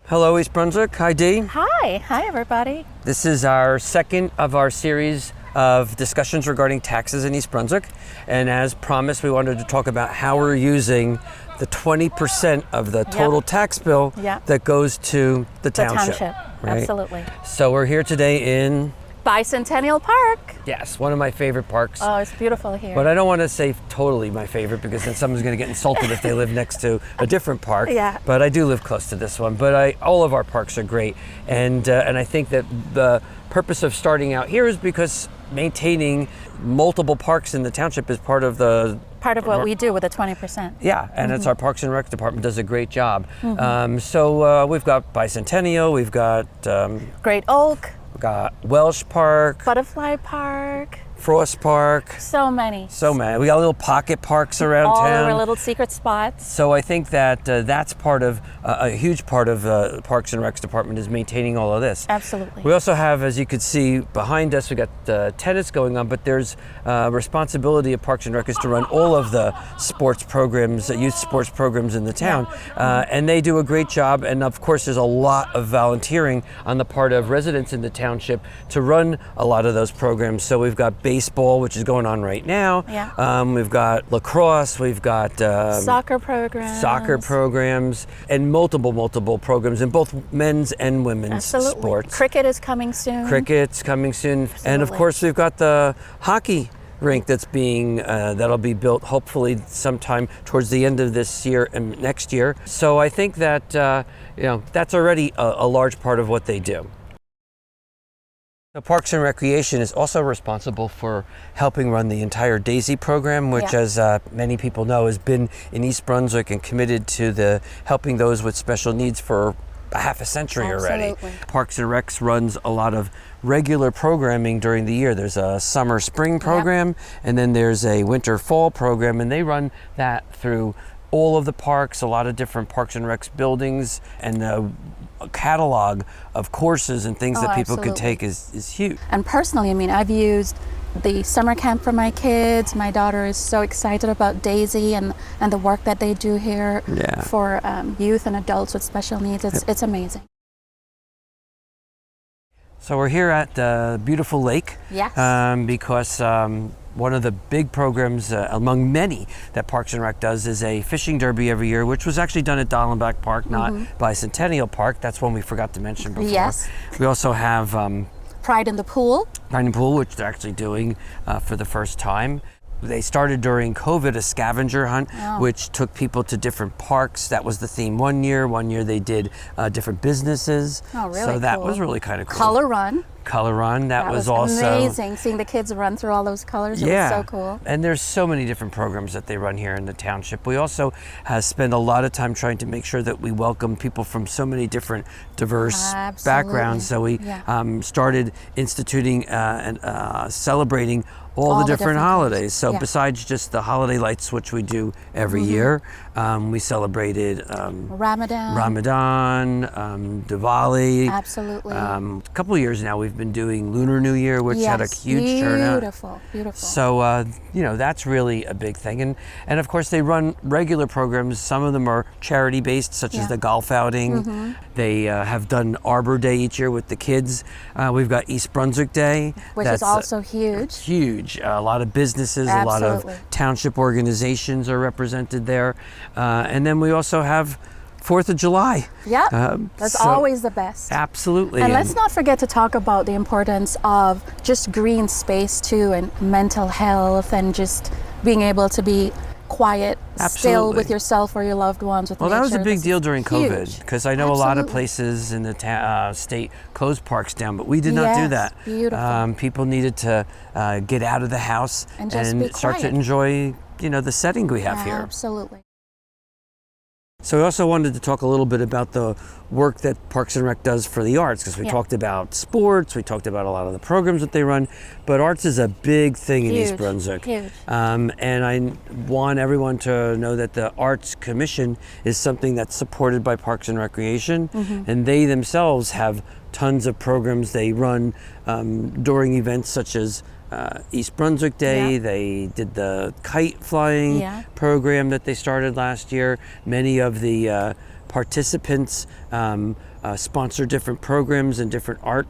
Hello, East Brunswick. Hi, Dee. Hi everybody. This is our second of our series of discussions regarding taxes in East Brunswick. And as promised, we wanted to talk about how we're using the 20% of the total tax bill that goes to the township. Right? Absolutely. So we're here today in Bicentennial Park. Yes, one of my favorite parks. Oh, it's beautiful here. But I don't want to say totally my favorite because then someone's going to get insulted if they live next to a different park. Yeah. But I do live close to this one. But all of our parks are great, and I think that the purpose of starting out here is because maintaining multiple parks in the township is part of what we do with the 20%. Yeah, and it's our Parks and Rec department does a great job. So we've got Bicentennial, we've got Great Oak. we've got Welsh Park, Butterfly Park. Frost Park. So many. We got little pocket parks around all town. All our little secret spots. So I think that that's part of a huge part of the Parks and Recs department is maintaining all of this. Absolutely. We also have, as you can see behind us, we got tennis going on, but there's responsibility of Parks and Rec is to run all of the sports programs, youth sports programs in the town, and they do a great job. And of course, there's a lot of volunteering on the part of residents in the township to run a lot of those programs. So we've got baseball, which is going on right now. We've got lacrosse. We've got soccer programs, and multiple programs in both men's and women's sports. Cricket is coming soon. And of course, we've got the hockey rink that's being that'll be built hopefully sometime towards the end of this year and next year. So I think that that's already a large part of what they do. The Parks and Recreation is also responsible for helping run the entire DAISY program, which, as many people know, has been in East Brunswick and committed to helping those with special needs for a half a century already. Parks and Recs runs a lot of regular programming during the year. There's a summer-spring program, and then there's a winter-fall program, and they run that through all of the parks, a lot of different Parks and Recs buildings, and a catalog of courses and things that people could take is huge. And personally, I've used the summer camp for my kids. My daughter is so excited about DAISY and the work that they do here for youth and adults with special needs. It's amazing. So we're here at the beautiful lake because one of the big programs among many that Parks and Rec does is a fishing derby every year, which was actually done at Dallenbach Park, not Bicentennial Park. That's one we forgot to mention before. Yes. We also have Pride in the Pool. Which they're actually doing for the first time. They started during COVID a scavenger hunt, which took people to different parks. That was the theme one year. One year they did different businesses. Oh, really? So that was really kind of cool. Color Run. That was also amazing. Seeing the kids run through all those colors. It was so cool. And there's so many different programs that they run here in the township. We also spend a lot of time trying to make sure that we welcome people from so many different diverse backgrounds. So we started instituting and celebrating all the different holidays. So besides just the holiday lights, which we do every year, we celebrated Ramadan, Diwali. Absolutely. A couple of years now we've been doing Lunar New Year, which had a huge turnout. Beautiful. So that's really a big thing. And of course they run regular programs. Some of them are charity based, such as the golf outing. They have done Arbor Day each year with the kids. We've got East Brunswick Day, which is also huge. Huge. A lot of businesses, a lot of township organizations are represented there. And then we also have 4th of July. That's always the best. Absolutely. And let's not forget to talk about the importance of just green space too, and mental health, and just being able to be quiet, still with yourself or your loved ones. With that was a big deal during COVID, because I know a lot of places in the state closed parks down, but we did not do that. Beautiful. People needed to get out of the house and start to enjoy, the setting we have here. Absolutely. So we also wanted to talk a little bit about the work that Parks and Rec does for the arts, because we talked about sports, we talked about a lot of the programs that they run, but arts is a big thing in East Brunswick. Huge. And I want everyone to know that the Arts Commission is something that's supported by Parks and Recreation, and they themselves have tons of programs they run during events such as East Brunswick Day. They did the kite flying program that they started last year. Many of the participants sponsor different programs and different art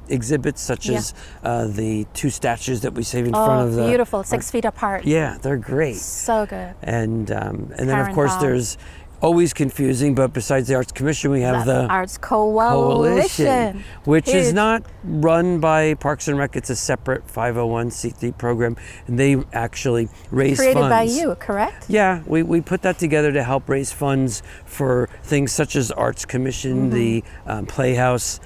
exhibits, such as the 2 statues that we save in front of the... beautiful, 6 feet apart. Yeah, they're great. So good. And then, of course, there's always confusing, but besides the Arts Commission, we have the Arts Coalition, which is not run by Parks and Rec. It's a separate 501c3 program, and they actually raise funds. Created by you, correct? Yeah, we put that together to help raise funds for things such as Arts Commission, the Playhouse,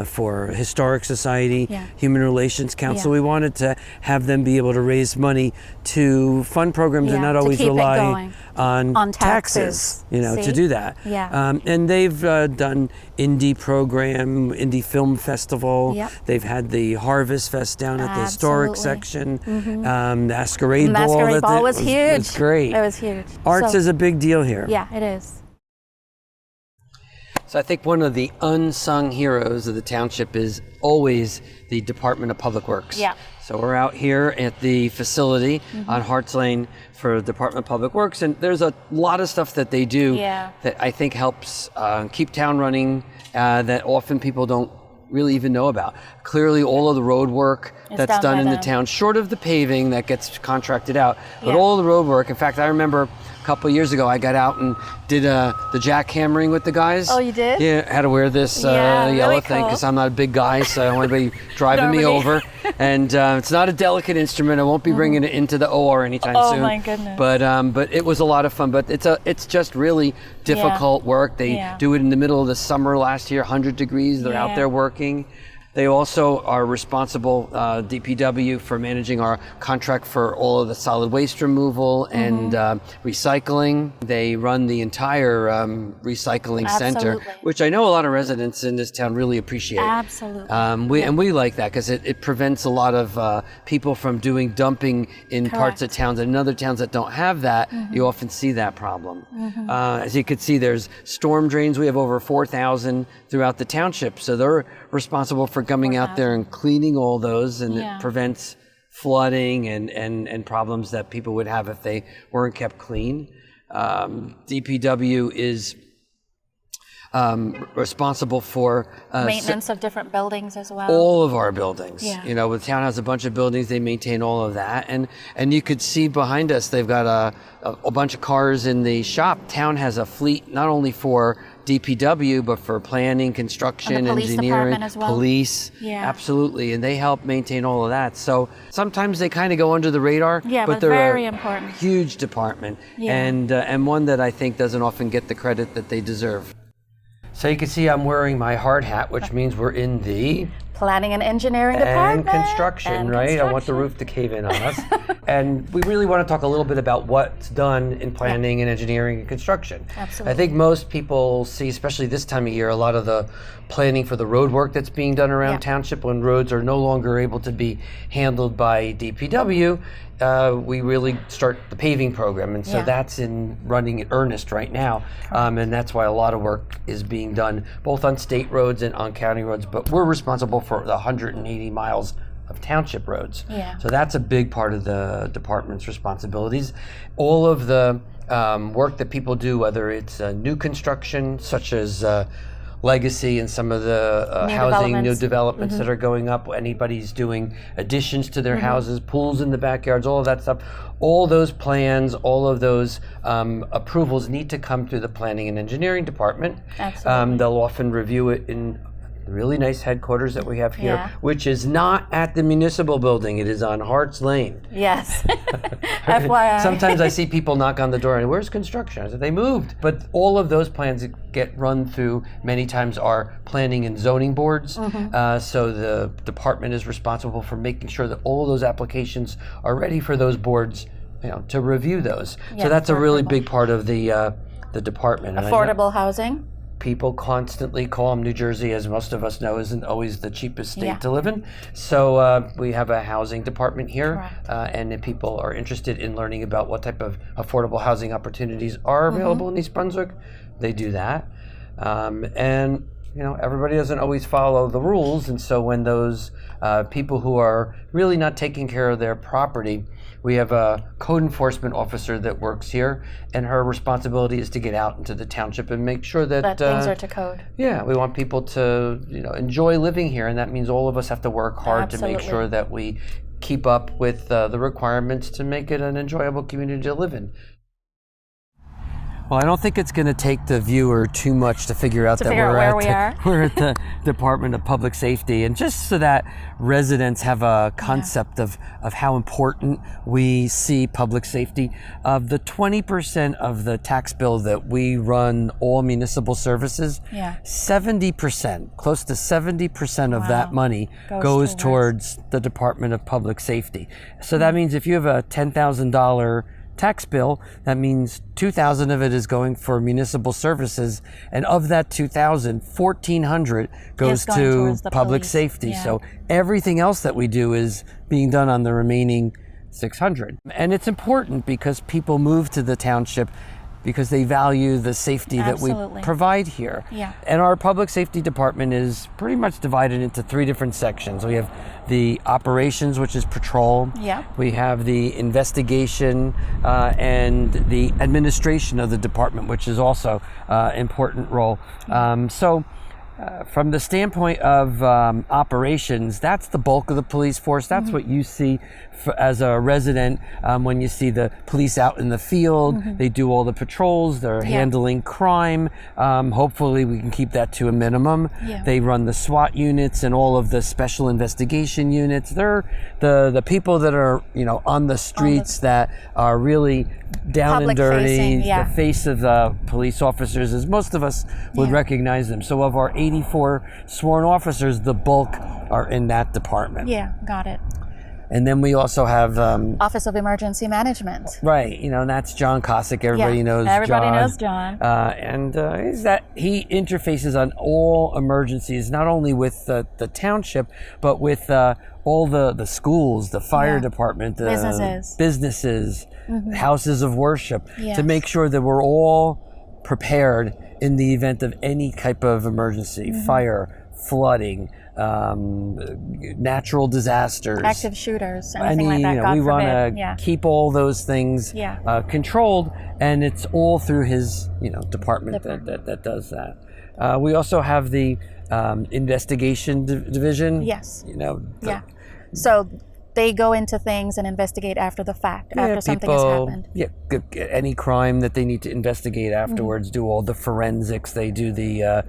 for Historic Society, Human Relations Council. We wanted to have them be able to raise money to fund programs and not always rely on taxes. To do that. And they've done indie program, indie film festival. They've had the Harvest Fest down at the historic section. Masquerade Ball was huge. It's great. It was huge. Arts is a big deal here. Yeah, it is. So I think one of the unsung heroes of the township is always the Department of Public Works. So we're out here at the facility on Harts Lane for Department of Public Works, and there's a lot of stuff that they do that I think helps keep town running that often people don't really even know about. Clearly, all of the road work that's done in the town, short of the paving that gets contracted out, but all the road work. In fact, I remember a couple of years ago, I got out and did the jackhammering with the guys. Oh, you did? Yeah, I had to wear this yellow thing because I'm not a big guy, so I don't want anybody driving me over. And it's not a delicate instrument. I won't be bringing it into the OR anytime soon. Oh my goodness! But it was a lot of fun. But it's just really difficult work. They do it in the middle of the summer last year, 100 degrees. They're out there working. They also are responsible, DPW, for managing our contract for all of the solid waste removal and recycling. They run the entire recycling center, which I know a lot of residents in this town really appreciate. Absolutely. And we like that because it prevents a lot of people from doing dumping in parts of towns. And in other towns that don't have that, you often see that problem. As you can see, there's storm drains. We have over 4,000 throughout the township. So they're responsible for coming out there and cleaning all those, and it prevents flooding and problems that people would have if they weren't kept clean. DPW is responsible for maintenance of different buildings as well. All of our buildings. The town has a bunch of buildings. They maintain all of that, and you could see behind us they've got a bunch of cars in the shop. Town has a fleet not only for DPW, but for planning, construction, engineering, police. Absolutely, and they help maintain all of that. So sometimes they kind of go under the radar, but they're very important. Huge department, and one that I think doesn't often get the credit that they deserve. So you can see I'm wearing my hard hat, which means we're in the Planning and Engineering Department. And construction, right? I want the roof to cave in on us. And we really want to talk a little bit about what's done in planning and engineering and construction. Absolutely. I think most people see, especially this time of year, a lot of the planning for the road work that's being done around township when roads are no longer able to be handled by DPW. We really start the paving program, and so that's running in earnest right now, and that's why a lot of work is being done both on state roads and on county roads, but we're responsible for the 180 miles of township roads. So that's a big part of the department's responsibilities. All of the work that people do, whether it's new construction, such as Legacy and some of the new developments that are going up. Anybody's doing additions to their houses, pools in the backyards, all of that stuff. All those plans, all of those approvals need to come through the Planning and Engineering Department. Absolutely. They'll often review it in the really nice headquarters that we have here, which is not at the Municipal building. It is on Harts Lane. Yes. FYI. Sometimes I see people knock on the door and, where's construction? I said, they moved. But all of those plans get run through many times our planning and zoning boards. So the department is responsible for making sure that all of those applications are ready for those boards, to review those. So that's a really big part of the department. Affordable housing. People constantly call them. New Jersey, as most of us know, isn't always the cheapest state to live in. So we have a housing department here, and if people are interested in learning about what type of affordable housing opportunities are available in East Brunswick, they do that. And everybody doesn't always follow the rules, and so when those people who are really not taking care of their property, we have a code enforcement officer that works here, and her responsibility is to get out into the township and make sure that things are to code. Yeah, we want people to enjoy living here, and that means all of us have to work hard to make sure that we keep up with the requirements to make it an enjoyable community to live in. Well, I don't think it's going to take the viewer too much to figure out we're at the Department of Public Safety, and just so that residents have a concept of how important we see public safety. Of the 20% of the tax bill that we run all municipal services, 70%, close to 70% of that money goes towards the Department of Public Safety. So that means if you have a $10,000 tax bill, that means $2,000 of it is going for municipal services, and of that $2,000, $1,400 goes to public safety. So everything else that we do is being done on the remaining $600. And it's important because people move to the township because they value the safety that we provide here. And our public safety department is pretty much divided into 3 different sections. We have the operations, which is patrol. We have the investigation and the administration of the department, which is also an important role. From the standpoint of operations, that's the bulk of the police force. That's what you see as a resident when you see the police out in the field. They do all the patrols. They're handling crime. Hopefully we can keep that to a minimum. They run the SWAT units and all of the special investigation units. They're the people that are on the streets that are really down and dirty, the face of the police officers, as most of us would recognize them. So of our 84 sworn officers, the bulk are in that department. Got it. And then we also have Office of Emergency Management. Right, and that's John Cossack. Everybody knows John. Everybody knows John. And is that he interfaces on all emergencies, not only with the township, but with all the schools, the fire department, the businesses, houses of worship, to make sure that we're all prepared in the event of any type of emergency, fire, flooding, natural disasters, active shooters, anything like that. We want to keep all those things controlled, and it's all through his department that does that. We also have the investigation division. So they go into things and investigate after the fact, after something has happened. Any crime that they need to investigate afterwards, do all the forensics. They do the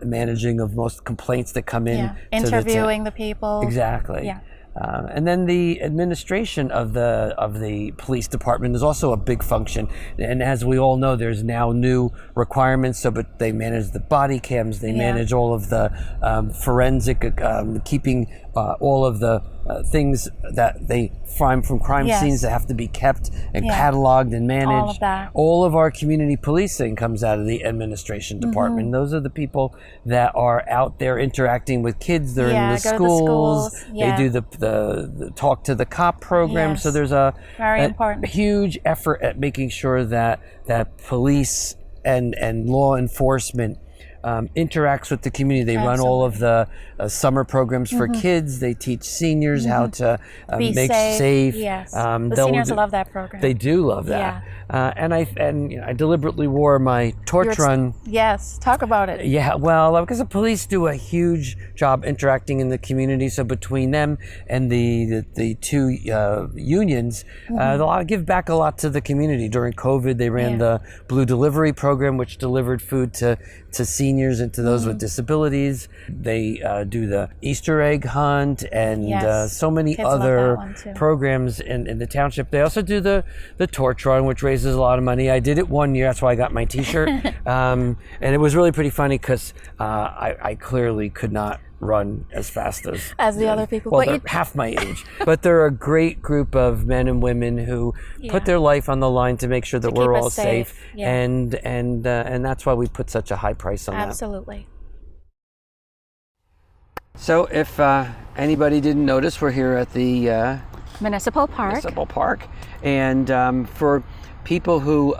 managing of most complaints that come in. Interviewing the people. Exactly. And then the administration of the police department is also a big function. And as we all know, there's now new requirements. But they manage the body cams. They manage all of the forensic, keeping all of the things that they find from crime scenes that have to be kept and cataloged and managed. All of that. All of our community policing comes out of the administration department. Those are the people that are out there interacting with kids. They're in the schools. They do the talk to the cop program. So there's a huge effort at making sure that police and law enforcement interacts with the community. They run all of the summer programs for kids. They teach seniors how to make safe. The seniors love that program. They do love that. And I deliberately wore my torch run. Yes, talk about it. Well, because the police do a huge job interacting in the community. So between them and the 2 unions, they'll give back a lot to the community. During COVID, they ran the Blue Delivery program, which delivered food to seniors and to those with disabilities. They do the Easter egg hunt and so many kids other programs in the township. They also do the torch run, which raises a lot of money. I did it one year. That's why I got my T-shirt. And it was really pretty funny because I clearly could not run as fast as the other people. Well, they're half my age, but they're a great group of men and women who put their life on the line to make sure that we're all safe. And that's why we put such a high price on that. Absolutely. So if anybody didn't notice, we're here at the Municipal Park. And for people who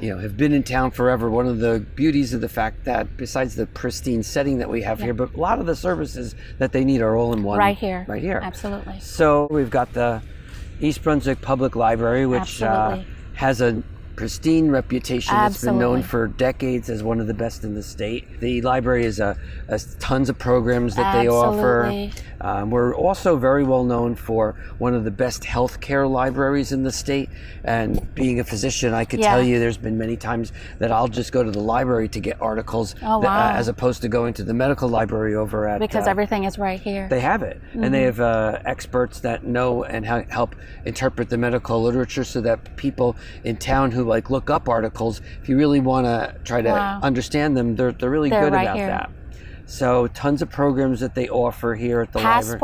have been in town forever. One of the beauties of the fact that besides the pristine setting that we have here, but a lot of the services that they need are all in one. Right here. Right here. Absolutely. So we've got the East Brunswick Public Library, which has a pristine reputation. It's been known for decades as one of the best in the state. The library has tons of programs that they offer. We're also very well known for one of the best healthcare libraries in the state. And being a physician, I could tell you there's been many times that I'll just go to the library to get articles as opposed to going to the medical library over at... Because everything is right here. They have it. And they have experts that know and help interpret the medical literature so that people in town who look up articles, if you really want to try to understand them, they're really good about that. So tons of programs that they offer here at the library.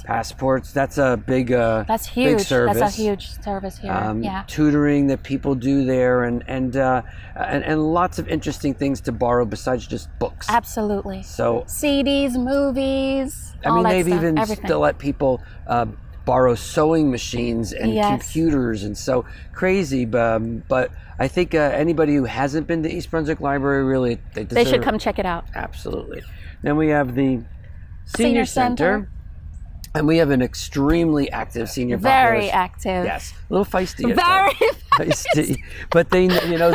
Passports. That's a big that's huge. Big service. That's a huge service here. Tutoring that people do there, and lots of interesting things to borrow besides just books. Absolutely. So CDs, movies. They've even still let people borrow sewing machines and computers, and so crazy. But I think anybody who hasn't been to East Brunswick Library, really, they should come check it out. Absolutely. Then we have the Senior Center. And we have an extremely active senior population. Very active. Yes, a little feisty. Very feisty. But they know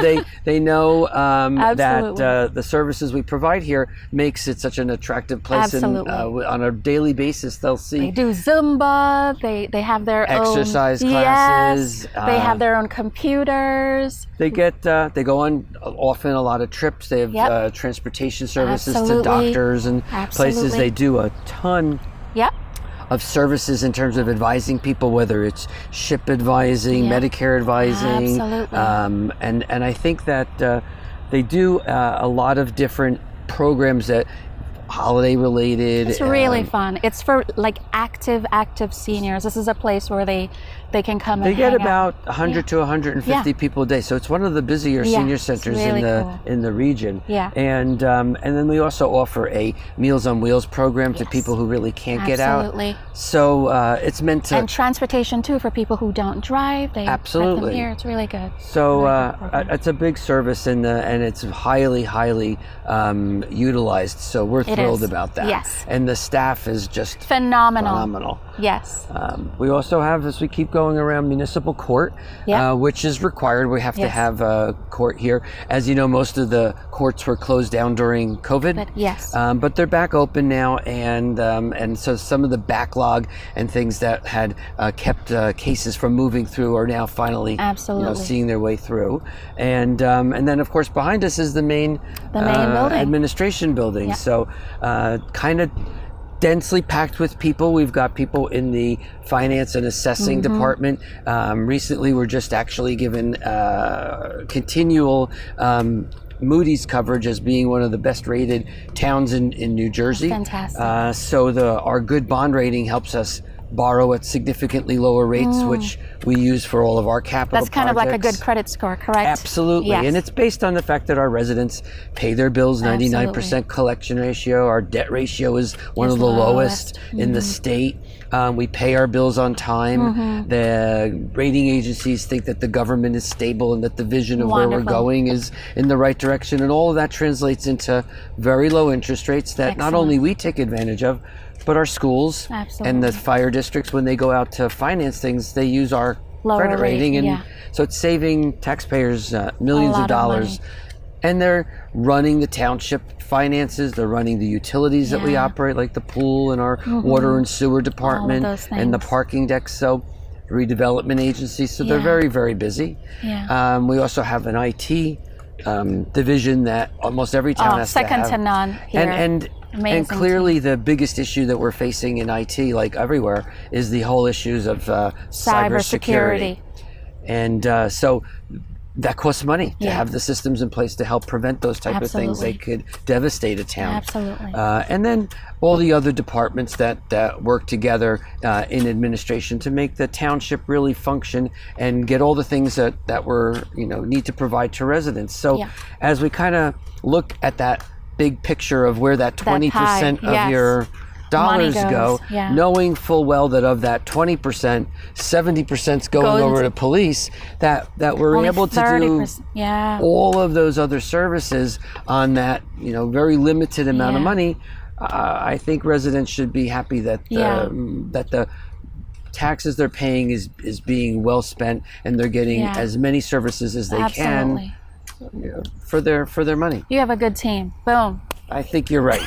that the services we provide here makes it such an attractive place. Absolutely. And on a daily basis, they'll see. They do Zumba. They have their exercise classes. Yes, they have their own computers. They go on often a lot of trips. They have transportation services to doctors and places. They do a ton. Of services in terms of advising people, whether it's ship advising, Medicare advising, and I think that they do a lot of different programs that holiday related. It's really fun. It's for active seniors. This is a place where they can come and they get hang about out. 100 to 150 people a day. So it's one of the busier senior centers really in the region. Yeah. And then we also offer a Meals on Wheels program to people who really can't get out. Absolutely. So it's meant to... And transportation too for people who don't drive. They let them here. It's really good. So it's a big service and it's highly utilized. So we're thrilled about that. Yes. And the staff is just phenomenal. Yes. We also have, as we keep going around, Municipal Court, which is required. We have to have a court here. As you know, most of the courts were closed down during COVID. But they're back open now, and so some of the backlog and things that had kept cases from moving through are now finally seeing their way through. And then, of course, behind us is the main building. Administration building. So kind of densely packed with people. We've got people in the finance and assessing department. Recently, we're just actually given continual Moody's coverage as being one of the best rated towns in New Jersey. Fantastic. So our good bond rating helps us borrow at significantly lower rates, which we use for all of our capital That's kind projects. of like a good credit score, correct? Absolutely. Yes. And it's based on the fact that our residents pay their bills, 99% collection ratio. Our debt ratio is one of the lowest in the state. We pay our bills on time. The rating agencies think that the government is stable and that the vision of where we're going is in the right direction. And all of that translates into very low interest rates that not only we take advantage of, but our schools and the fire districts, when they go out to finance things, they use our credit rating. And so it's saving taxpayers millions of dollars. And they're running the township finances. They're running the utilities that we operate, like the pool and our water and sewer department and the parking decks. So redevelopment agencies. So they're very, very busy. We also have an IT division that almost every town has to have. Second to none here. And clearly the biggest issue that we're facing in IT, like everywhere, is the whole issues of cybersecurity. And so that costs money to have the systems in place to help prevent those type of things. They could devastate a town. And then all the other departments that work together in administration to make the township really function and get all the things that we're need to provide to residents. So as we kind of look at that big picture of where that 20% of dollars Money go, goes, yeah. knowing full well that of that 20%, 70% is going over to police, that we're Only able to do 30%, yeah. all of those other services on that, very limited amount of Yeah. money. I think residents should be happy that that the taxes they're paying is being well spent, and they're getting as many services as they Absolutely. can for their money. You have a good team. Boom. I think you're right.